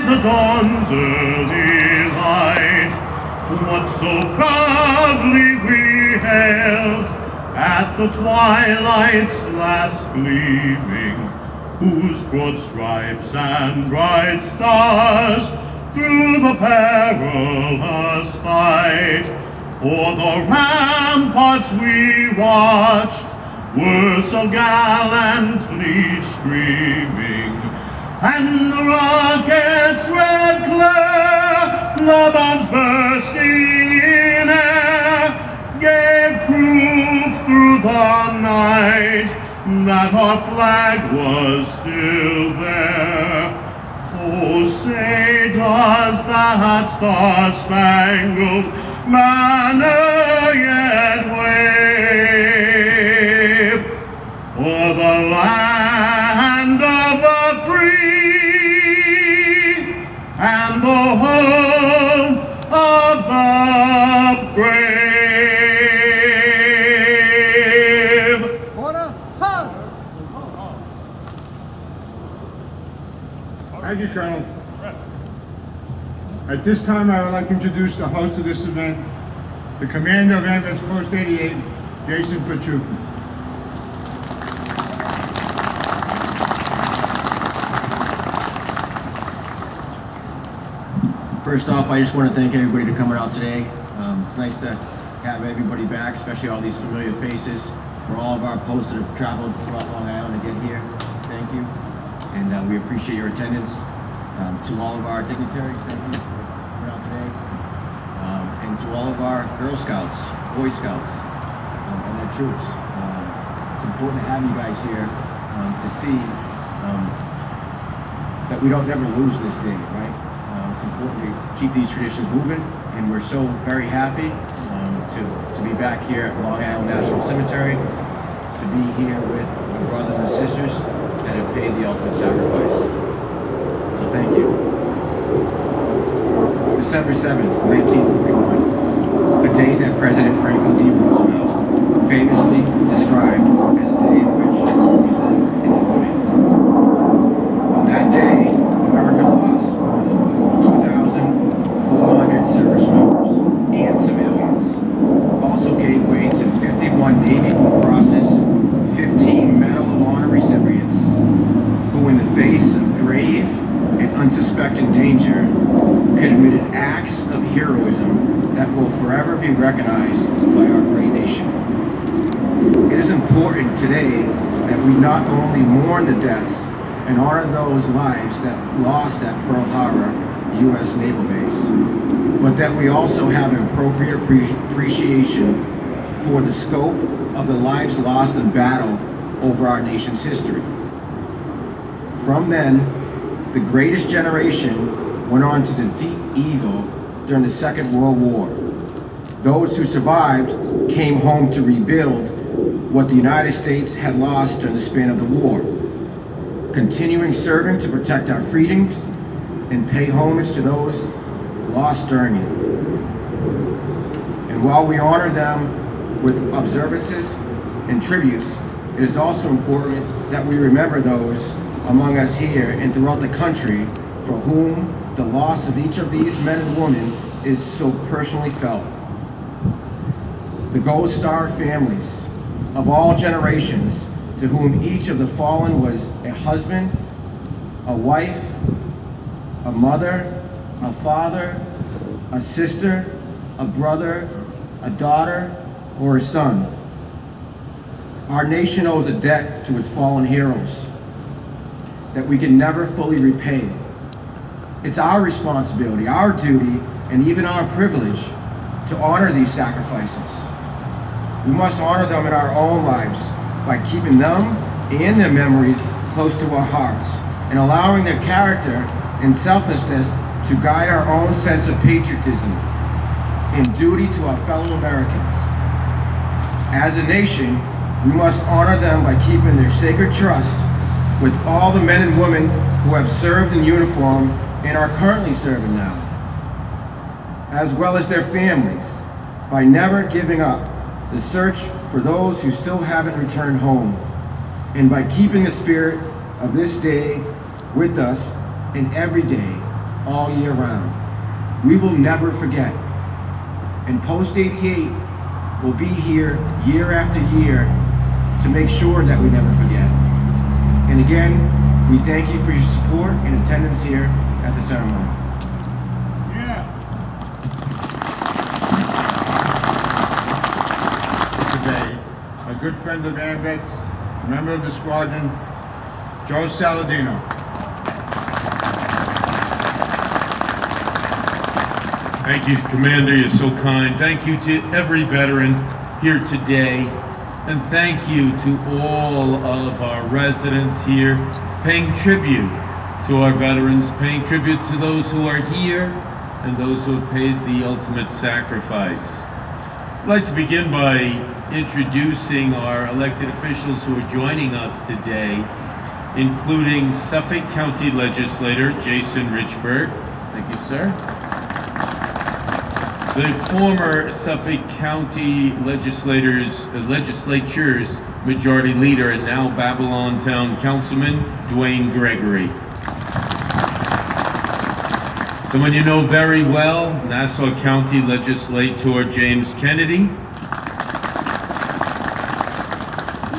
the dawn's early light, what so proudly we hailed at the twilight's last gleaming, whose broad stripes and bright stars through the perilous fight o'er the ramparts we watched were so gallantly streaming, and the rocket's red glare, the bombs bursting in air, gave proof through the night that our flag was still there. Oh, say does that star-spangled banner yet wave o'er the land of the free and the home of the brave? Thank you, Colonel. At this time, I would like to introduce the host of this event, the commander of Ambulance Post 88, Jason Pachuca. First off, I just want to thank everybody for coming out today. It's nice to have everybody back, especially all these familiar faces. For all of our posts that have traveled throughout Long Island to get here, thank you. And we appreciate your attendance. To all of our dignitaries, thank you for coming out today. And to all of our Girl Scouts, Boy Scouts, and their troops. It's important to have you guys here to see that we don't never lose this day, right? It's important to keep these traditions moving, and we're so very happy to be back here at Long Island National Cemetery, to be here with the brothers and sisters that have paid the ultimate sacrifice. So thank you. December 7th, 1941, a day that President Franklin D. Roosevelt famously described as a day in which we live in infamy. On that day, America lost 2,400 service members and civilians. Also gave way to 51 Navy Blue Crosses, 15 Medal of Honor recipients, who in the face of grave and unsuspecting danger committed acts of heroism that will forever be recognized by our great nation. It is important today that we not only mourn the deaths and honor those lives that lost at Pearl Harbor U.S. Naval Base, but that we also have an appropriate appreciation for the scope of the lives lost in battle over our nation's history. From then, the greatest generation went on to defeat evil during the Second World War. Those who survived came home to rebuild what the United States had lost during the span of the war, continuing serving to protect our freedoms and pay homage to those lost during it. And while we honor them with observances and tributes, it is also important that we remember those among us here and throughout the country for whom the loss of each of these men and women is so personally felt. The Gold Star families of all generations, to whom each of the fallen was a husband, a wife, a mother, a father, a sister, a brother, a daughter, or a son. Our nation owes a debt to its fallen heroes that we can never fully repay. It's our responsibility, our duty, and even our privilege to honor these sacrifices. We must honor them in our own lives by keeping them and their memories close to our hearts and allowing their character and selflessness to guide our own sense of patriotism and duty to our fellow Americans. As a nation, we must honor them by keeping their sacred trust with all the men and women who have served in uniform and are currently serving now, as well as their families, by never giving up the search for those who still haven't returned home, and by keeping the spirit of this day with us in every day all year round. We will never forget. And Post 88 will be here year after year to make sure that we never forget. And again, we thank you for your support and attendance here at the ceremony. Yeah. Today, a good friend of AMVET's, a member of the squadron, Joe Saladino. Thank you, Commander. You're so kind. Thank you to every veteran here today. And thank you to all of our residents here paying tribute to our veterans, paying tribute to those who are here and those who have paid the ultimate sacrifice. I'd like to begin by introducing our elected officials who are joining us today, including Suffolk County Legislator Jason Richburg. Thank you, sir. The former Suffolk County Legislature's Majority Leader and now Babylon Town Councilman Dwayne Gregory. Someone you know very well, Nassau County Legislator James Kennedy.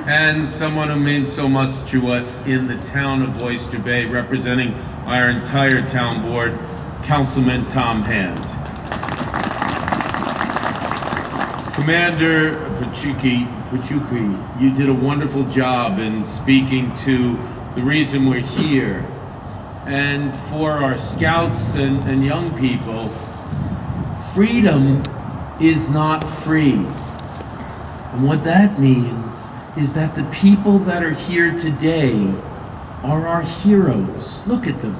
And someone who means so much to us in the town of Oyster Bay, representing our entire town board, Councilman Tom Hand. Commander Pachuki, you did a wonderful job in speaking to the reason we're here. And for our scouts and young people, freedom is not free. And what that means is that the people that are here today are our heroes. Look at them,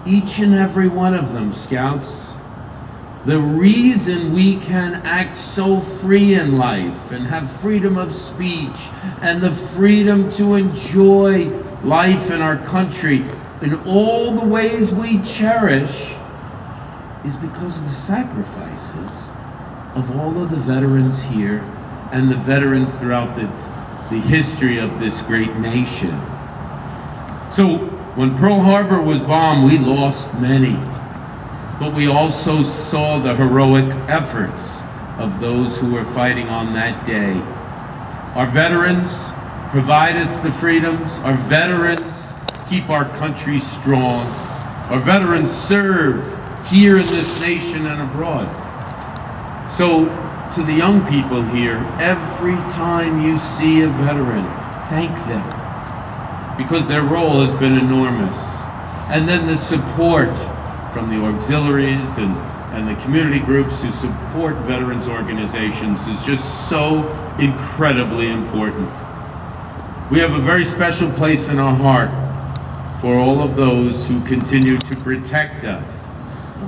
each and every one of them, scouts. The reason we can act so free in life and have freedom of speech and the freedom to enjoy life in our country in all the ways we cherish is because of the sacrifices of all of the veterans here and the veterans throughout the history of this great nation. So when Pearl Harbor was bombed, we lost many. But we also saw the heroic efforts of those who were fighting on that day. Our veterans provide us the freedoms. Our veterans keep our country strong. Our veterans serve here in this nation and abroad. So to the young people here, every time you see a veteran, thank them, because their role has been enormous. And then the support from the auxiliaries and the community groups who support veterans organizations is just so incredibly important. We have a very special place in our heart for all of those who continue to protect us.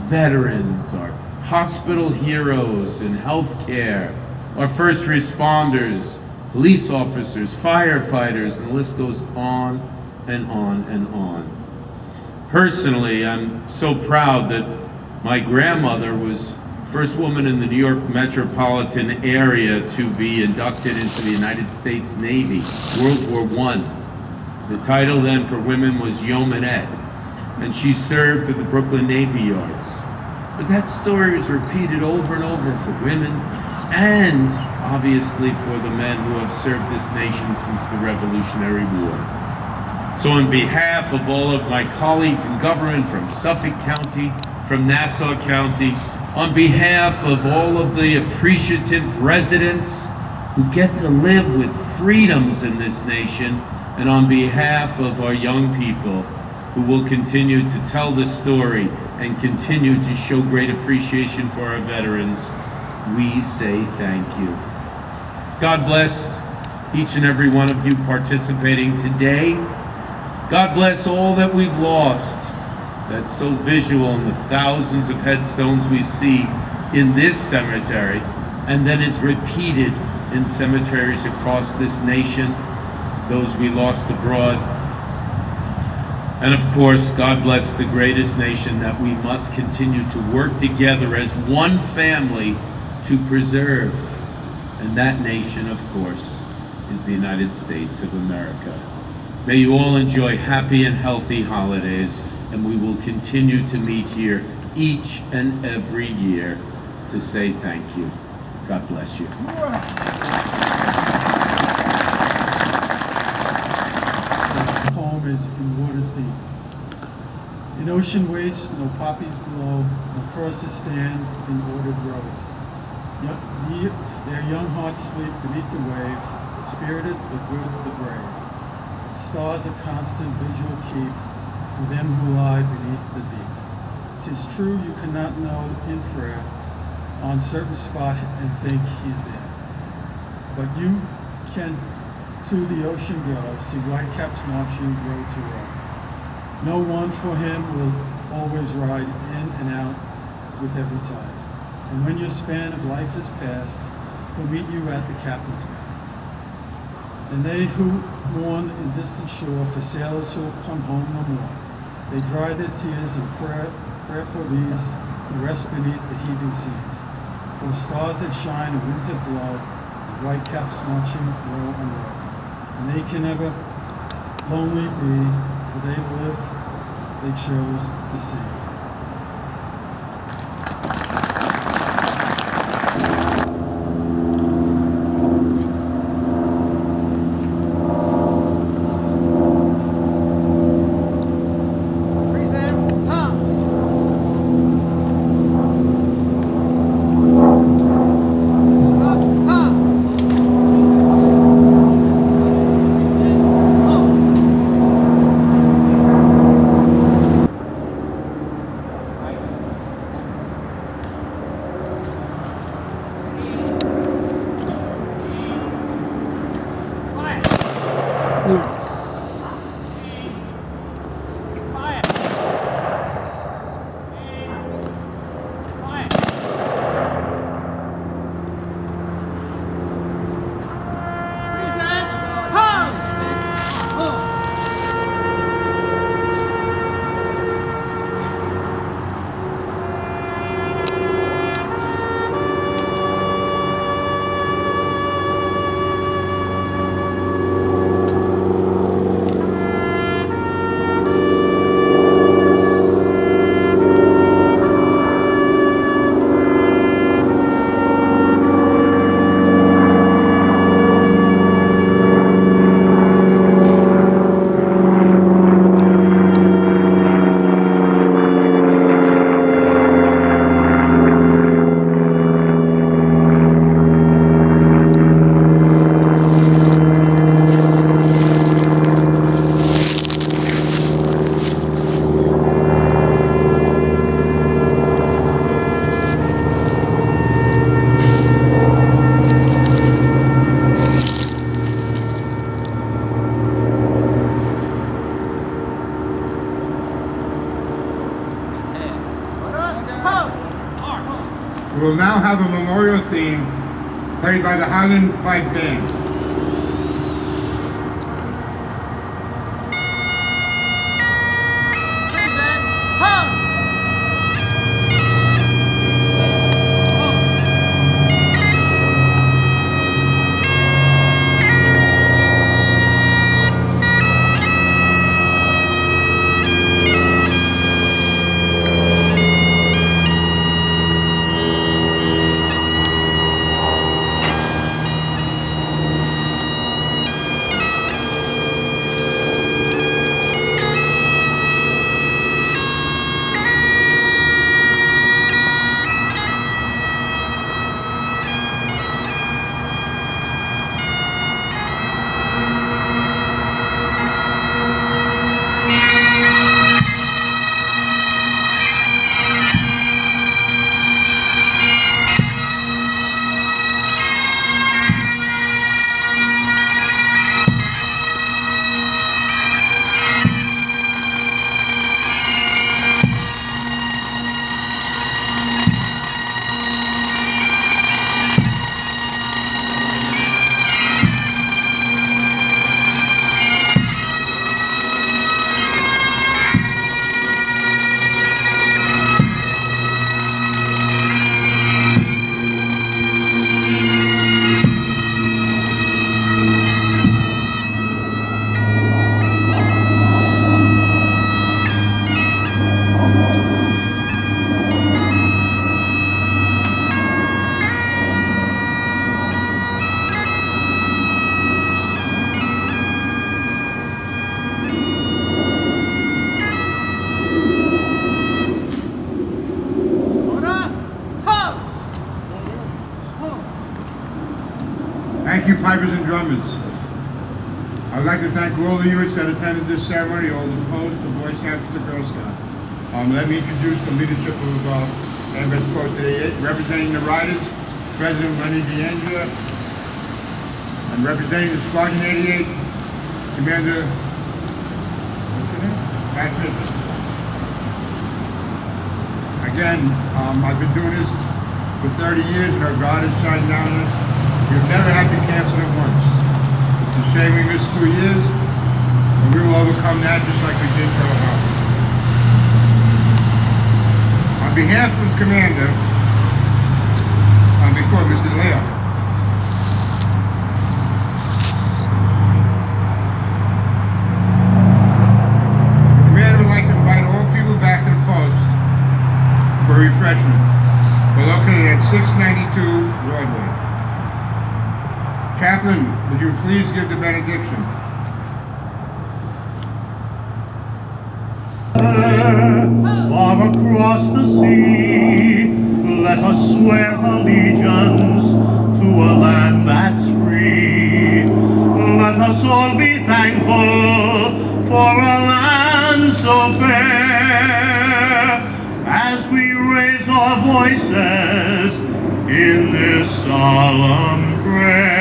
Veterans, our hospital heroes in healthcare, our first responders, police officers, firefighters, and the list goes on and on and on. Personally, I'm so proud that my grandmother was the first woman in the New York metropolitan area to be inducted into the United States Navy, World War I. The title then for women was Yeomanette, and she served at the Brooklyn Navy Yards. But that story is repeated over and over for women and obviously for the men who have served this nation since the Revolutionary War. So on behalf of all of my colleagues in government from Suffolk County, from Nassau County, on behalf of all of the appreciative residents who get to live with freedoms in this nation, and on behalf of our young people who will continue to tell this story and continue to show great appreciation for our veterans, we say thank you. God bless each and every one of you participating today. God bless all that we've lost. That's so visual in the thousands of headstones we see in this cemetery, and then is repeated in cemeteries across this nation, those we lost abroad. And of course, God bless the greatest nation that we must continue to work together as one family to preserve. And that nation, of course, is the United States of America. May you all enjoy happy and healthy holidays, and we will continue to meet here each and every year to say thank you. God bless you. Home is in waters deep. In ocean wastes, no poppies blow, no crosses stand in ordered rows. Their young hearts sleep beneath the wave, the spirited, the good, the brave. Stars a constant vigil keep for them who lie beneath the deep. 'Tis true you cannot know in prayer on certain spot and think he's there. But you can to the ocean go, see whitecaps marching row to row. No one for him will always ride in and out with every tide. And when your span of life is past, he'll meet you at the captain's mast. And they who mourn in distant shore for sailors who'll come home no more, they dry their tears in prayer for these who rest beneath the heaving seas. For stars that shine and winds that blow, and whitecaps marching row on row. And they can never lonely be, for they lived, they chose the sea. We will now have a memorial theme played by the Highland Pipe Band. Thank you, pipers and drummers. I'd like to thank all the youths that attended this ceremony, all the posts, the Boy Scouts, and the Girl Scouts. Let me introduce the leadership of Ambulance Post 88, representing the riders, President Lenny D'Angela, and representing the Squadron 88, Commander, what's your name? Bagpipe. Again, I've been doing this for 30 years, and our God has shined down on us. We've never had to cancel it once. It's a shame we missed 2 years, but we will overcome that just like we did for the house. On behalf of the Commander, before Mr. Leo. The Commander would like to invite all people back to the post for refreshments. We're located at 692 Broadway. Chaplain, would you please give the benediction? Far across the sea, let us swear allegiance to a land that's free. Let us all be thankful for a land so fair, as we raise our voices in this solemn prayer.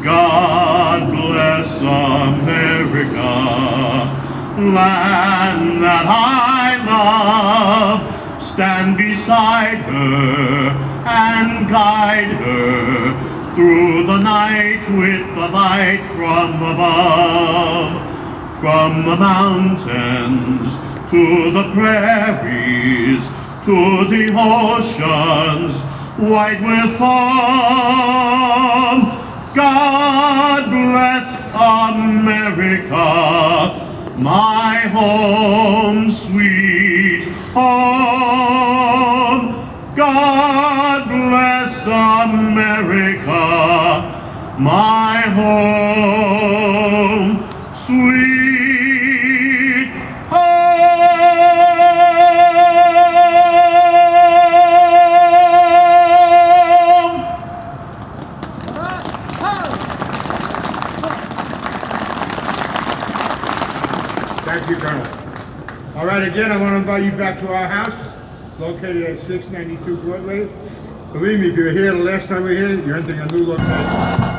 God bless America, land that I love. Stand beside her and guide her through the night with the light from above. From the mountains to the prairies, to the oceans white with foam. God bless America, my home, sweet home. God bless America, my home, sweet home. Thank you, Colonel. All right, again, I want to invite you back to our house, located at 692 Broadway. Believe me, if you were here the last time we were here, you're entering a new location.